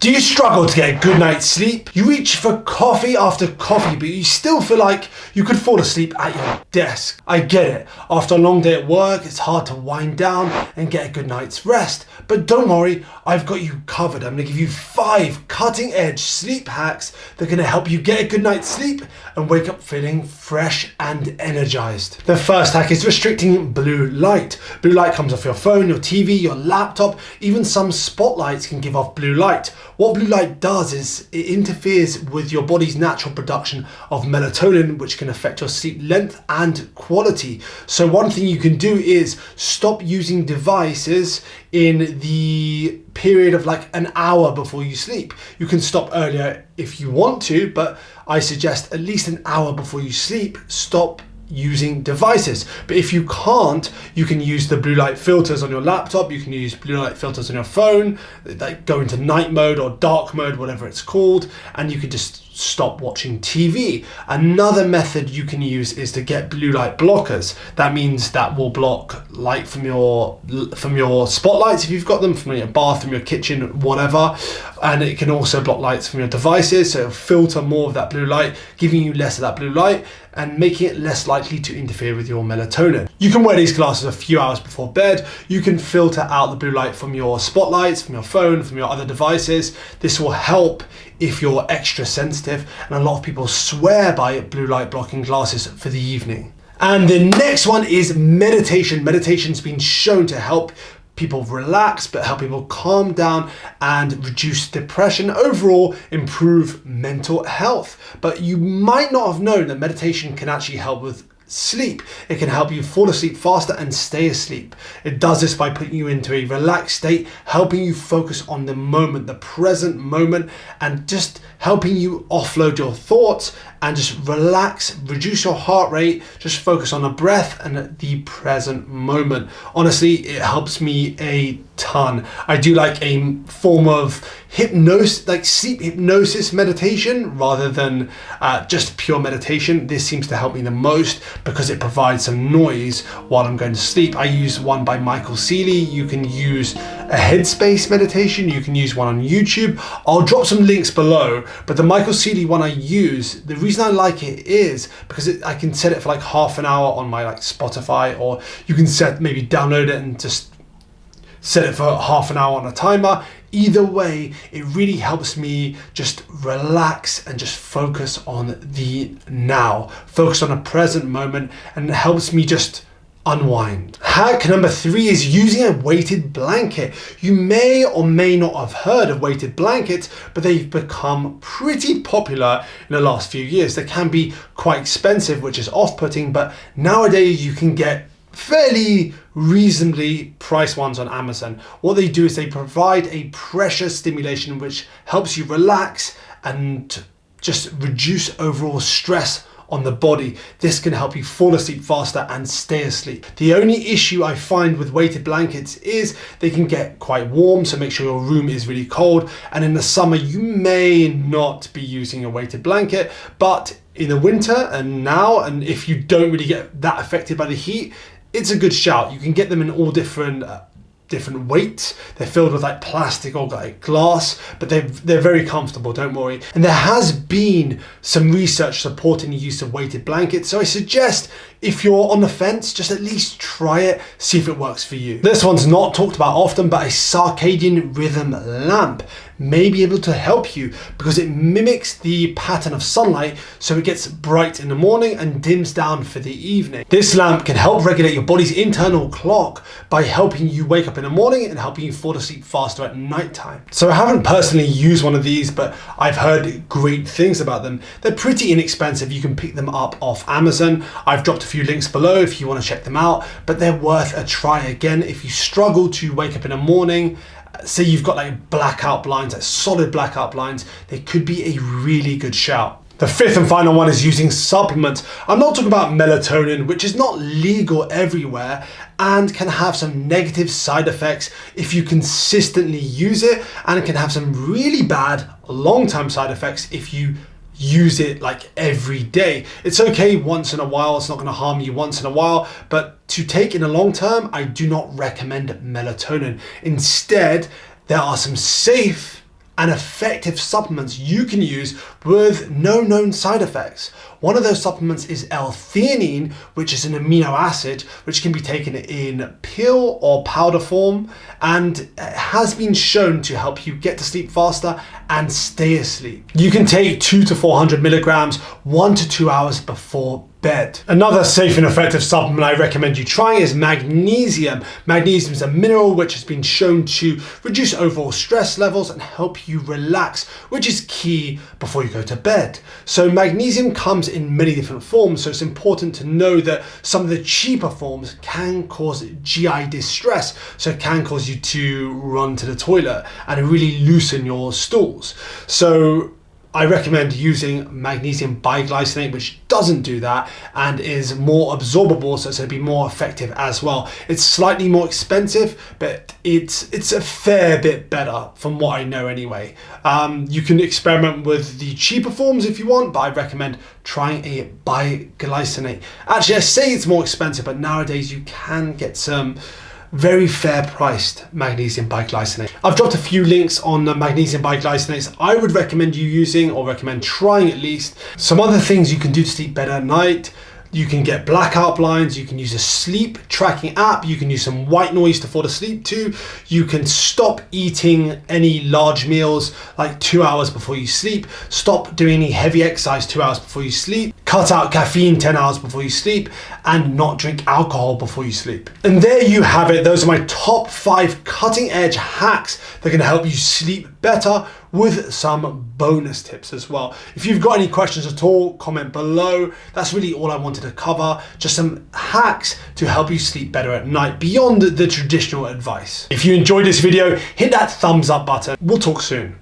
Do you struggle to get a good night's sleep? You reach for coffee after coffee, but you still feel like you could fall asleep at your desk. I get it. After a long day at work, it's hard to wind down and get a good night's rest. But don't worry, I've got you covered. I'm gonna give you 5 cutting-edge sleep hacks that are gonna help you get a good night's sleep and wake up feeling fresh and energized. The first hack is restricting blue light. Blue light comes off your phone, your TV, your laptop, even some spotlights can give off blue light. What blue light does is it interferes with your body's natural production of melatonin, which can affect your sleep length and quality. So one thing you can do is stop using devices in the period of like an hour before you sleep. You can stop earlier if you want to, but I suggest at least an hour before you sleep, stop using devices. But if you can't, you can use the blue light filters on your laptop, you can use blue light filters on your phone, like go into night mode or dark mode, whatever it's called, and you can just stop watching TV. Another method you can use is to get blue light blockers. That means that will block light from your spotlights if you've got them, from your bathroom, your kitchen, whatever. And it can also block lights from your devices, so it'll filter more of that blue light, giving you less of that blue light and making it less likely to interfere with your melatonin. You can wear these glasses a few hours before bed. You can filter out the blue light from your spotlights, from your phone, from your other devices. This will help if you're extra sensitive, and a lot of people swear by blue light blocking glasses for the evening. And the next one is meditation. Meditation's been shown to help people relax, but help people calm down and reduce depression, overall improve mental health. But you might not have known that meditation can actually help with sleep. It can help you fall asleep faster and stay asleep. It does this by putting you into a relaxed state, helping you focus on the moment, the present moment, and just helping you offload your thoughts and just relax, reduce your heart rate, just focus on the breath and the present moment. Honestly, it helps me a ton. I do like a form of hypnosis, like sleep hypnosis meditation rather than just pure meditation. This seems to help me the most because it provides some noise while I'm going to sleep. I use one by Michael Seeley. You can use a headspace meditation. You can use one on YouTube. I'll drop some links below, but the Michael Seeley one I use, the reason I like it is because I can set it for like half an hour on my like Spotify, or you can maybe download it and just set it for half an hour on a timer. Either way, it really helps me just relax and just focus on the now, focus on a present moment, and it helps me just unwind. Hack number 3 is using a weighted blanket. You may or may not have heard of weighted blankets, but they've become pretty popular in the last few years. They can be quite expensive, which is off-putting, but nowadays you can get fairly reasonably priced ones on Amazon. What they do is they provide a pressure stimulation which helps you relax and just reduce overall stress on the body. This can help you fall asleep faster and stay asleep. The only issue I find with weighted blankets is they can get quite warm, so make sure your room is really cold. And in the summer, you may not be using a weighted blanket, but in the winter and now, and if you don't really get that affected by the heat, it's a good shout. You can get them in all different weights. They're filled with like plastic or like glass, but they're very comfortable, don't worry. And there has been some research supporting the use of weighted blankets, so I suggest if you're on the fence, just at least try it, see if it works for you. This one's not talked about often, but a circadian rhythm lamp may be able to help you because it mimics the pattern of sunlight, so it gets bright in the morning and dims down for the evening. This lamp can help regulate your body's internal clock by helping you wake up in the morning and helping you fall asleep faster at nighttime. So I haven't personally used one of these, but I've heard great things about them. They're pretty inexpensive. You can pick them up off Amazon. I've dropped a few links below if you want to check them out, but they're worth a try. Again, if you struggle to wake up in the morning, say you've got like blackout blinds, like solid blackout blinds, they could be a really good shout. The 5th and final one is using supplements. I'm not talking about melatonin, which is not legal everywhere and can have some negative side effects if you consistently use it, and it can have some really bad long-term side effects if you use it like every day. It's okay once in a while, it's not going to harm you once in a while, but to take in the long term, I do not recommend melatonin. Instead, there are some safe and effective supplements you can use with no known side effects. One of those supplements is L-theanine, which is an amino acid which can be taken in pill or powder form, and has been shown to help you get to sleep faster and stay asleep. You can take 200 to 400 milligrams 1 to 2 hours before bed. Another safe and effective supplement I recommend you trying is magnesium. Magnesium is a mineral which has been shown to reduce overall stress levels and help you relax, which is key before you go to bed. So magnesium comes in many different forms, so it's important to know that some of the cheaper forms can cause GI distress, so it can cause you to run to the toilet and really loosen your stools. So I recommend using magnesium biglycinate, which doesn't do that and is more absorbable, so it's going to be more effective as well. It's slightly more expensive, but it's a fair bit better from what I know anyway. You can experiment with the cheaper forms if you want, but I recommend trying a biglycinate. Actually, I say it's more expensive, but nowadays you can get some very fair priced magnesium biglycinate. I've dropped a few links on the magnesium biglycinates I would recommend you using, or recommend trying at least. Some other things you can do to sleep better at night: you can get blackout blinds, you can use a sleep tracking app, you can use some white noise to fall asleep to, you can stop eating any large meals like 2 hours before you sleep, stop doing any heavy exercise 2 hours before you sleep, cut out caffeine 10 hours before you sleep, and not drink alcohol before you sleep. And there you have it. Those are my top 5 cutting edge hacks that are going to help you sleep better, with some bonus tips as well. If you've got any questions at all, comment below. That's really all I wanted to cover. Just some hacks to help you sleep better at night beyond the traditional advice. If you enjoyed this video, hit that thumbs up button. We'll talk soon.